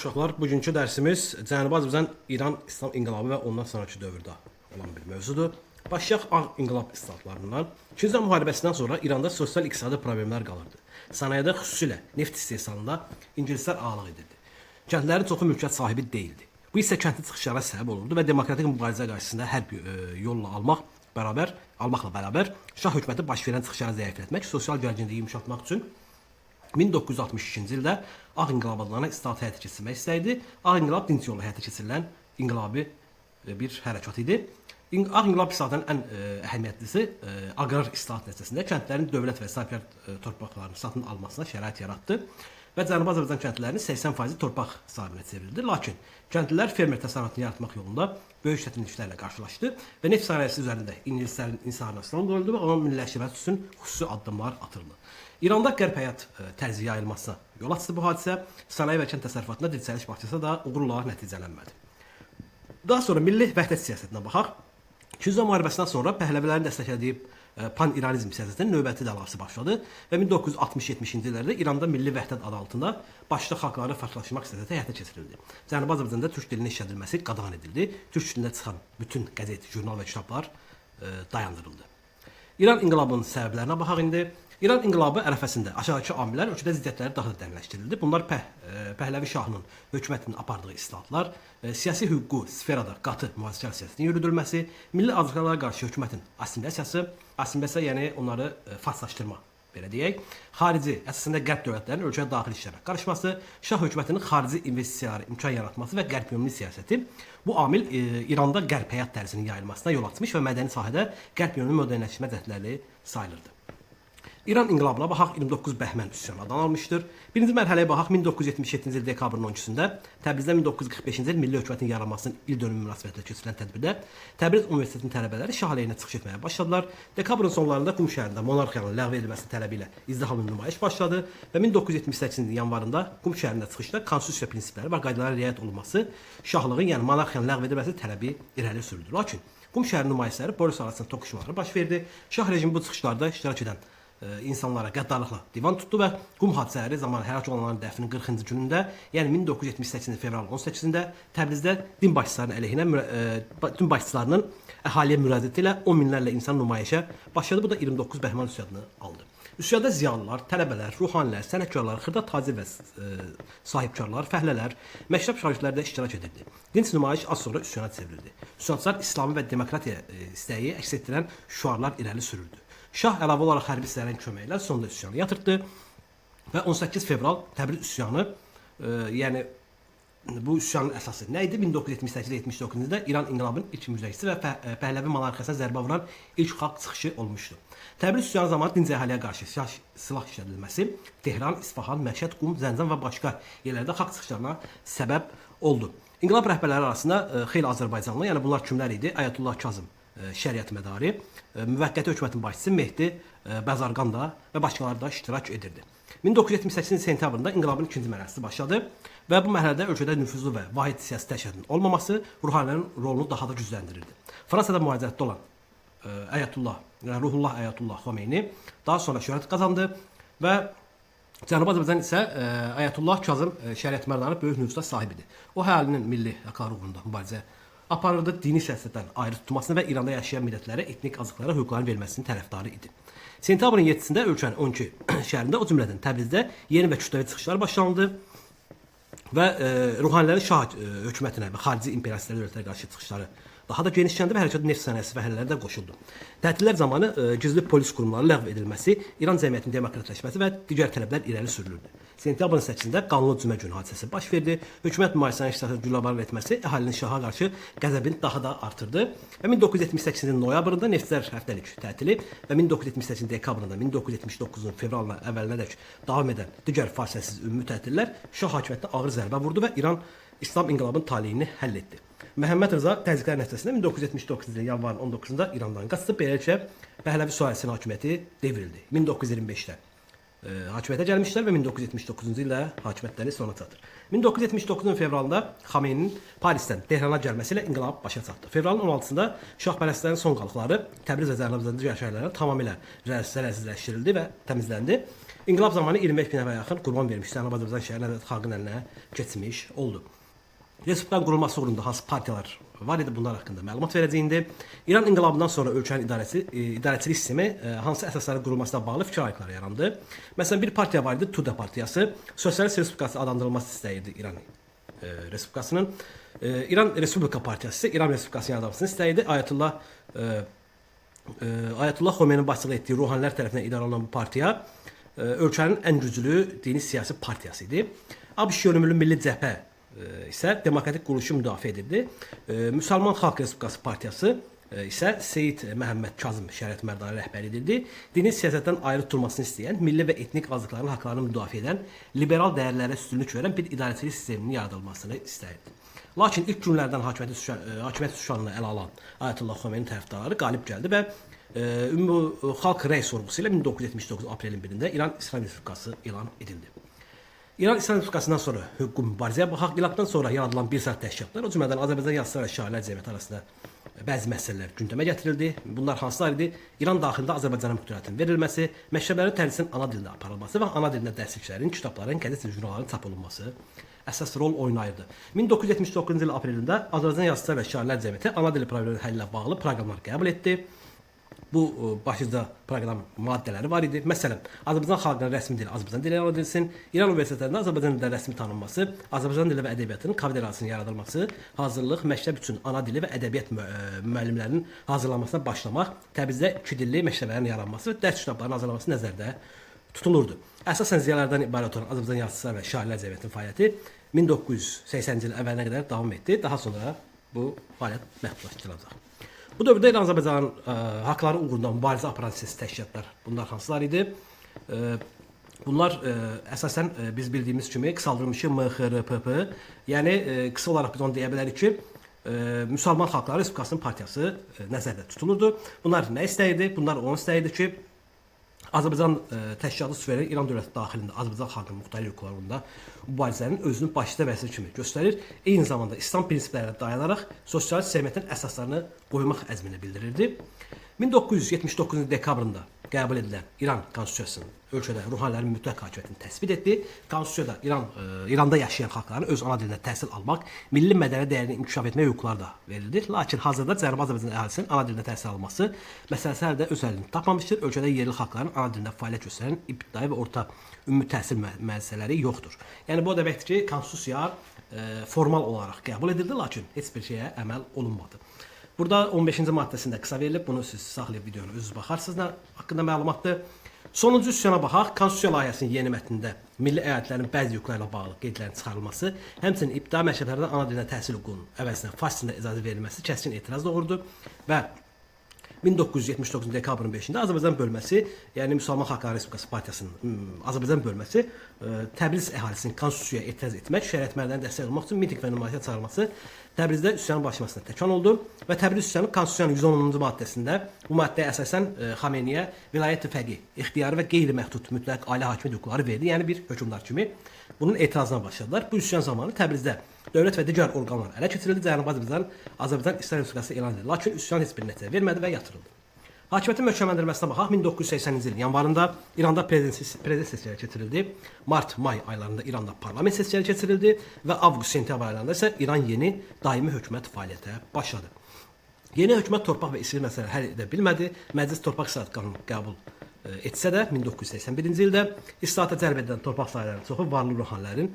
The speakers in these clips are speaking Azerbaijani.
uşaqlar, bugünkü dərsimiz Cənubi Azərbaycan İran İslam İnqilabı və ondan sonraki dövrdə olan bir mövzudur. Başlayaq Ağ İnqilab islahatlarından. İkinci Dünya müharibəsindən sonra İranda sosial-iqtisadi problemlər qalırdı. Sənayədə xüsusilə neft istehsalında ingilislər ağalıq edirdi. Kəndlərin çoxu mülkiyyət sahibi deyildi. Bu isə kəndli çıxışlara səbəb olurdu və demokratik mübarizə qarşısında hər bir yolla almaqla bərabər Şah hökuməti baş verən çıxışları zəiflətmək, sosial gərginliyi yumşaltmaq üçün 1962-ci ildə Ağ İnqilab adlanan islahat həyata keçirmək istəyirdi. Ağ İnqilab dinc yolla həyata keçirilən inqilabi bir hərəkat idi. Ağ İnqilab islahatının ən əhəmiyyətlisi aqrar islahat nəticəsində kəndlərin dövlət və sahibkar torpaqlarını satın almasına şərait yaratdı və Cənubi Azərbaycan kəndlilərinin 80% torpaq sahibinə çevrildi. Lakin kəndlilər fermer təsərrüfatını yaratmaq yolunda böyük çətinliklərlə qarşılaşdı və neft sənayesi üzərində ingilislərin inhisarına qoyuldu və onun milliləşdirməsi üçün xüsusi addımlar atıldı. İranda qərb həyat tərzi yayılmasına yol açdı bu hadisə. Sənaye və kənd təsərrüfatında dirçəliş başlasa da uğurla nəticələnmədi. Daha sonra milli vəhdət siyasətinə baxaq. İkinci Dünya müharibəsindən sonra Pəhləvilərin dəstəklədiyi pan-İranizm siyasətinin növbəti dalğası başladı və 1960-70-ci illərdə İranda milli vəhdət adı altında başlı xalqları fərqləşdirmək siyasəti həyata keçirildi. Cənubi Azərbaycanda türk dilinin işlədilməsi qadağan edildi. Türk dilində çıxan bütün qəzet, jurnal və kitablar dayandırıldı. İran inqilabının səbəblərinə baxaq indi. İran inqilabı ərəfəsində aşağıdakı amillər ölkədə ziddiyyətləri daha da dərinləşdirildi. Bunlar Pəhləvi şahının hökumətinin apardığı islahatlar, siyasi hüququ sferada qatı mühafizəkar siyasətin yürüdülməsi, milli azlıqlara qarşı hökumətin assimilyasiya yəni onları farslaşdırma, belə deyək, xarici, əsasən də qərb dövlətlərinin ölkəyə daxil işlərə qarışması, şah hökumətinin xarici investisiyalara imkan yaratması və qərb yönümlü siyasəti bu amil İranda qərb həyat tərzinin yayılmasına yol açmış və mədəni sahədə qərb yönümlü modernləşmə cəhdləri sayılırdı. İran inqilabına baxaq 29 Bəhmən üsyanı adını almışdır. Birinci mərhələyə baxaq 1977-ci il dekabrın 12-sində Təbrizdə 1945-ci il milli hökumətin yaranmasının il dönümü münasibətilə keçirilən tədbirdə Təbriz Universitetinin tələbələri şah əleyhinə çıxış etməyə başladılar. Dekabrın sonlarında Qum şəhərində monarxiyanın ləğv edilməsi tələbi ilə izdihamlı nümayiş başladı və 1978-ci ilin yanvarında Qum şəhərində çıxışda konstitusiya prinsipləri və qaydalara riayət olunması, şahlığın, yəni monarxiyanın ləğv edilməsi tələbi irəli sürüldü. Lakin Qum şəhər nümayişləri polis arasında toqquşmalar baş verdi. Şah rejimi bu çıxışlarda iştirak edən insanlara qəddarlıqla divan tutdu və Qum hadisələri zamanı həlak olanların dəfinin 40-cı günündə, yəni 1978-ci fevralın 18-də Təbrizdə din başçılarının əleyhinə din başçılarının əhaliyə müraciəti ilə 10 minlərlə insan nümayişə başladı. Bu da 29 Bəhmən üsyanını aldı. Üsyanda ziyalılar, tələbələr, ruhanilər, sənətkarlar, xırda tacir və sahibkarlar, fəhlələr, məktəb şagirdləri də iştirak edirdi. Dinc nümayiş az sonra üsyana çevrildi. Üsyançılar İslami və demokratiya istəyi əks etdirən şüarlar irəli sürürdü. Şah əlavə olaraq hərbi hissələrin köməyi ilə sonda üsyanı yatırtdı və 18 fevral Təbriz üsyanı, yəni bu üsyanın əsası nə idi? 1978-79-cu ildə İran inqilabının ilk müjdəçisi və Pəhləvi monarxiyasına zərbə vuran ilk xalq çıxışı olmuşdu. Təbriz üsyanı zamanı dinc əhaliyə qarşı silah işlədilməsi Tehran, İsfahan, Məşəd, Qum, Zəncən və başqa yerlərdə xalq çıxışlarına səbəb oldu. İnqilab rəhbərləri arasında xeyli Azərbaycanlı, yəni bunlar kimlər idi? Ayətullah Kazım şəriət mədari, müvəqqəti hökumətin başçısı Mehdi Bəzarqan da və başqaları da iştirak edirdi. 1978-ci sentyabrında inqilabın ikinci mərhələsi başladı və bu mərhələdə ölkədə nüfuzlu və vahid siyasi təşkilatının olmaması ruhanilərin rolunu daha da gücləndirirdi. Fransada müalicətdə olan Ruhullah Ayətullah Xomeyni daha sonra şöhrət qazandı və Cənubi Azərbaycan isə Ayətullah Kazım şəriət mərdanı böyük nüfuza sahibidir. O əhalinin milli haqları uğrunda mübarizə aparırdı, dini siyasətdən ayrı tutulmasını və İranda yaşayan millətlərə, etnik azlıqlara hüquqların verilməsinin tərəfdarı idi. Sentyabrın 7-sində ölkənin 12 şəhərində, o cümlədən Təbrizdə yeni və kütləvi çıxışlar başlandı və ruhanilərin şah hökumətinə və xarici imperialist dövlətlərə qarşı çıxışları daha da genişləndi və hərəkatın neft sənayesi fəhlələri də qoşuldu. Tətillər zamanı gizli polis qurumları ləğv edilməsi, İran cəmiyyətinin demokratləşməsi və digər tələblər irəli sürülürdü. Sentyabrın 8-də qanlı cümə günü hadisəsi baş verdi. Hökumət mübarizənin iştirakı güllabarı etməsi əhalinin şaha qarşı qəzəbini daha da artırdı və 1978-ci ilin noyabrında neftçilər həftəlik tətili və 1978-ci dekabrında 1979-cun fevralına əvvəlinədək davam edən digər fasiləsiz ümumi tətillər şah hakimiyyətinə ağır zərbə vurdu və İran İslam inqilabının taleyini həll etdi. Məhəmməd Rza təzyiqlər nəticəsində 1979-cu ilin yanvarın 19-da İrandan qaçdı. Beləliklə Pəhləvi sülaləsinin hakimiyyəti devrildi. 1925-də hakimiyyətə gəlmişlər və 1979-cu ildə hakimiyyətləri sona çatır. 1979-cun fevralında Xameyinin Parisdən Tehrana gəlməsi ilə inqilab başa çatdı. Fevralın 16-sında şahpərəstlərin son qalıqları Təbriz və Zərnabzəndə digər şəhərlərdə tamamilə zərərsizləşdirildi və təmizləndi. İnqilab zamanı 25 min nəfərə yaxın qurban vermiş Azərbaycan şəhəri xalqın əlinə keçmiş oldu. Respublikanın qurulması uğrunda hansı partiyalar var idi, bunlar haqqında məlumat verəcəyindi. İran inqilabından sonra ölkənin idarəçilik sistemi hansı əsasların qurulmasına bağlı fikir ayrılıqları yarandı. Məsələn, bir partiya var idi, Tuda partiyası. Sosialist Respublikası adlandırılması istəyirdi İran Respublikasının. İran Respublika partiyası isə İran Respublikasının yaradılmasını istəyirdi. Ayətullah Xomeynin başçılıq etdiyi ruhanilər tərəfindən idarə olunan bu partiya ölkənin ən güclü dini siyasi partiyası idi. ABŞ yönümlü Milli Cəbhə isə demokratik quruluşu müdafiə edirdi. Müsəlman Xalq Respublikası partiyası isə Seyid Məhəmməd Kazım Şəriət Mərdanə rəhbər edirdi. Dini siyasətdən ayrı tutulmasını istəyən, milli və etnik azlıqların haqlarını müdafiə edən, liberal dəyərlərə üstünlük verən bir idarəçilik sisteminin yaradılmasını istəyirdi. Lakin ilk günlərdən hakimiyyət şücanını ələ alan Ayətullah Xomeynin tərəfdarları qalib gəldi və Ümumi Xalq Rəy sorğusu ilə 1979 aprelin 1-də İran İslam Respublikası elan edildi. İran İslam Respublikasından sonra hüquq mübarizəyə baxaq. İraqdan sonra yaradılan bir sıra təşkilatlar, o cümlədən Azərbaycan Yazıçılar və Şairlər Cəmiyyəti arasında bəzi məsələlər gündəmə gətirildi. Bunlar hansılar idi? İran daxilində Azərbaycana müxtəriyyətin verilməsi, məktəblərin tədrisin ana dildə aparılması və ana dilində dərsliklərin, kitabların, qəzet və jurnalların çap olunması əsas rol oynayırdı. 1979-cu il aprelində Azərbaycan Yazıçılar və Şairlər Cəmiyyəti ana dili probleminin həlli ilə bağlı proqramlar qəbul etdi. Bu başlıca proqram maddələri var idi. Məsələn, Azərbaycan xalqının rəsmi dili Azərbaycan dili elan edilsin, İran universitetlərində Azərbaycan dilində rəsmi tanınması, Azərbaycan dili və ədəbiyyatının konfederasiyasının yaradılması, hazırlıq, məktəb üçün ana dili və ədəbiyyat müəllimlərinin hazırlanmasına başlamaq, Təbrizdə iki dilli məktəblərin yaranması və dərs kitablarının hazırlanması nəzərdə tutulurdu. Əsasən ziyalardan ibarət olan Azərbaycan Yazıçılar və Şairlər Cəmiyyətinin fəaliyyəti 1980-ci il əvvəlinə qədər davam etdi. Daha sonra bu fəaliyyət məhdudlaşdırılacaq. Bu dövrdə İran Azərbaycanın haqları uğrunda mübarizə aparan siyasi təşkilatlar bunlar hansılar idi? Bunlar əsasən biz bildiyimiz kimi qısaldılmışı MXRPP, yəni qısa olaraq biz onu deyə bilərik ki, Müsəlman Xalqları Respublikasının partiyası nəzərdə tutulurdu. Bunlar nə istəyirdi? Bunlar onu istəyirdi ki, Azərbaycan təşkilatı suveren İran dövləti daxilində Azərbaycan xalqının müxtəlif hüquqlarında mübarizənin özünü başlıca vəsilə kimi göstərir. Eyni zamanda İslam prinsiplərinə dayanaraq sosialist cəmiyyətin əsaslarını qoymaq əzmini bildirirdi. 1979-cu dekabrında qəbul edilən İran Konstitusiyasının ölkədə ruhanilərin mütləq hakimiyyətini təsbit etdi. Konstitusiyada İranda yaşayan xalqların öz ana dilində təhsil almaq, milli mədəni dəyərini inkişaf etmək hüquqları da verildi. Lakin hazırda Cənubi Azərbaycan əhalisinin ana dilində təhsil alması məsələsi hələ də öz həllini tapmamışdır. Ölkədə yerli xalqların ana dilində fəaliyyət göstərən ibtidai və orta ümumi təhsil müəssisələri yoxdur. Yəni bu o deməkdir ki, konstitusiya formal olaraq qəbul edildi, lakin heç bir şeyə əməl olunmadı. Burada 15-ci maddəsində qısa verilib, bunu siz saxlayıb videonu özünüz baxarsınız da haqqında məlumatdır. Sonuncu üsyana baxaq. Konstitusiya layihəsinin yeni mətnində milli əyalətlərin bəzi hüquqlarına bağlı qeydlərin çıxarılması, həmçinin ibtidai məktəblərdə ana dilində təhsil hüququnun əvəzinə fars dilində icazə verilməsi kəskin etiraz doğurdu və 1979 dekabrın 5-də Azərbaycan bölməsi, yəni Müsəlman Xalqları Respublikası partiyasının Azərbaycan bölməsi Təbriz əhalisinin konstitusiyaya etiraz etmək, şərait mərdən dəstək olmaq üçün miting və nümayişə çağırması Təbrizdə üsyanın başlamasına təkan oldu və Təbriz üsyanı Konstitusiyanın 110-cu maddəsində bu maddəyə əsasən Xameyniyə vilayət fəqi, ixtiyarı və qeyri-məhdud mütləq ailə hakimiyyəti hüquqları verdi, yəni bir hökmdar kimi bunun etirazına başladılar. Bu üsyan zamanı Təbrizdə dövlət və digər orqanlar ələ keçirildi, Cənubi Azərbaycan İslam Respublikası elan edildi. Lakin üsyan heç bir nəticə vermədi və yatırıldı. Hakimiyyətin möhkəmləndirilməsinə baxaq. 1980-ci ilin yanvarında İranda prezident seçkiləri keçirildi. Mart-may aylarında İranda parlament seçkiləri keçirildi və avqust-sentyabr aylarında isə İran yeni daimi hökumət fəaliyyətə başladı. Yeni hökumət torpaq və istilik məsələləri həll edə bilmədi. Məclis torpaq islahat qanunu qəbul etsə də 1981-ci ildə islahata cəlb edilən torpaq sahələrinin çoxu varlı ruhanilərin,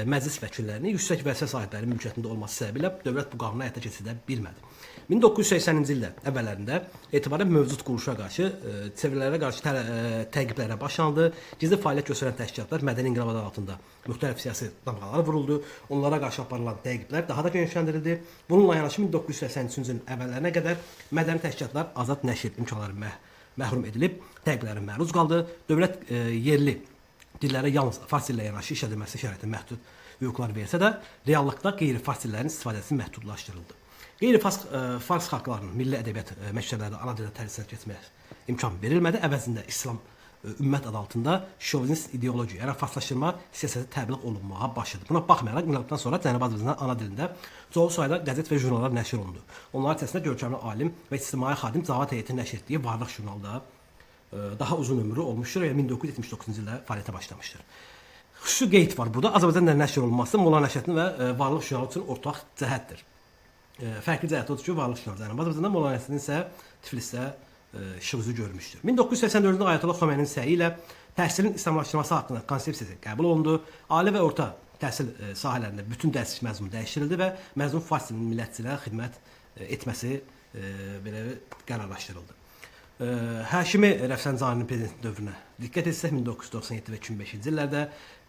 məclis vəkillərinin, yüksək vəzifə sahiblərinin mülkiyyətində olması səbəbilə dövlət bu qanunu həyata keçirə bilmədi. 1980-ci ildə əvvəllərində etibarən mövcud quruluşa qarşı çevrilərə qarşı təqiblərə başlandı. Gizli fəaliyyət göstərən təşkilatlar mədəni inqilab adı altında müxtəlif siyasi damğalar vuruldu. Onlara qarşı aparılan təqiblər daha da genişləndirildi. Bununla yanaşı 1983-cü ilin əvvəllərinə qədər mədəni təşkilatlar azad nəşr imkanları məhrum edilib, təqiblərə məruz qaldı. Dövlət yerli dillərə yalnız fars dillə yanaşı işlədilməsi şəraitində məhdud hüquqlar versə də, reallıqda qeyri-fars dillərin istifadəsi məhdudlaşdırıldı. Qeyri-fars xalqlarının milli ədəbiyyat məktəblərdə ana dildə tədris keçməyə imkan verilmədi. Əvəzində İslam ümmət adı altında şovinist ideologiya, yəni farslaşdırma siyasəti təbliğ olunmağa başladı. Buna baxmayaraq inqilabdan sonra Cənubi Azərbaycanda ana dilində çoxlu sayda qəzet və jurnallar nəşr olundu. Onların içərisində görkəmli alim və ictimai xadim Cavad heyətinin nəşr etdiyi Varlıq jurnalda daha uzun ömrü olmuşdur və 1979-cu ildə fəaliyyətə başlamışdır. Xüsusi qeyd var burada. Azərbaycanda nəşr olunması Molla Nəşrəddin və Varlıq jurnalı üçün ortaq cəhətdir. Fərqli cəhət odur ki, Varlıq jurnalı Cənubi Azərbaycanda, Molla Nəşrəddin isə Tiflisdə işıq üzü görmüşdür. 1984-cü Ayətullah Xomeynin səyi ilə təhsilin İslamlaşdırılması haqqında konsepsiyası qəbul olundu. Ali və orta təhsil sahələrində bütün dərs məzmunu dəyişdirildi və məzmun fars dilinin millətçilərə xidmət etməsi belə qərarlaşdırıldı. Həşimi Rəfsanjaninin prezidentlik dövrünə diqqət etsək, 1997 və 2005-ci illərdə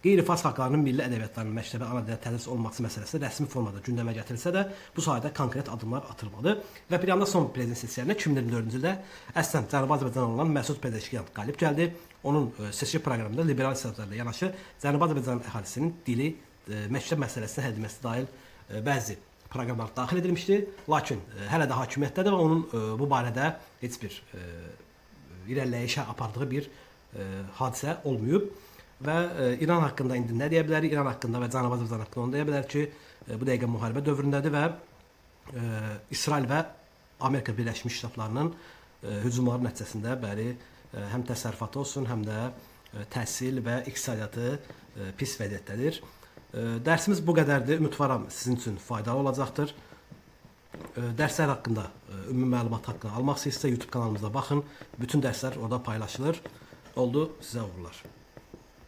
qeyri-fars xalqlarının milli ədəbiyyatlarının məktəbə ana dilə tədris olunması məsələsi rəsmi formada gündəmə gətirilsə də, bu sahədə konkret addımlar atılmadı və bir anda son prezident seçkilərinə 2024-cü ildə əslən Cənubi Azərbaycandan olan Məsud Pezeşkiyan qalib gəldi. Onun seçki proqramında liberal islahatlarla yanaşı Cənubi Azərbaycan əhalisinin dili, məktəb məsələsini həll etməsi dair bəzi proqramlar daxil edilmişdi. Lakin hələ də hakimiyyətdədir və onun bu barədə heç bir irəliləyişə apardığı bir hadisə olmayıb. Və İran haqqında indi nə deyə bilərik? İran haqqında və Cənubi Azərbaycan haqqında onu deyə bilər ki, bu dəqiqə müharibə dövründədir və İsrail və Amerika Birləşmiş Ştatlarının hücumları nəticəsində bəli həm təsərrüfatı olsun, həm də təhsil və iqtisadiyyatı pis vəziyyətdədir. Dərsimiz bu qədərdir. Ümidvaram sizin üçün faydalı olacaqdır. Dərslər haqqında, ümumi məlumat haqqında almaq istəyirsə YouTube kanalımıza baxın. Bütün dərslər orada paylaşılır. Oldu, sizə uğurlar.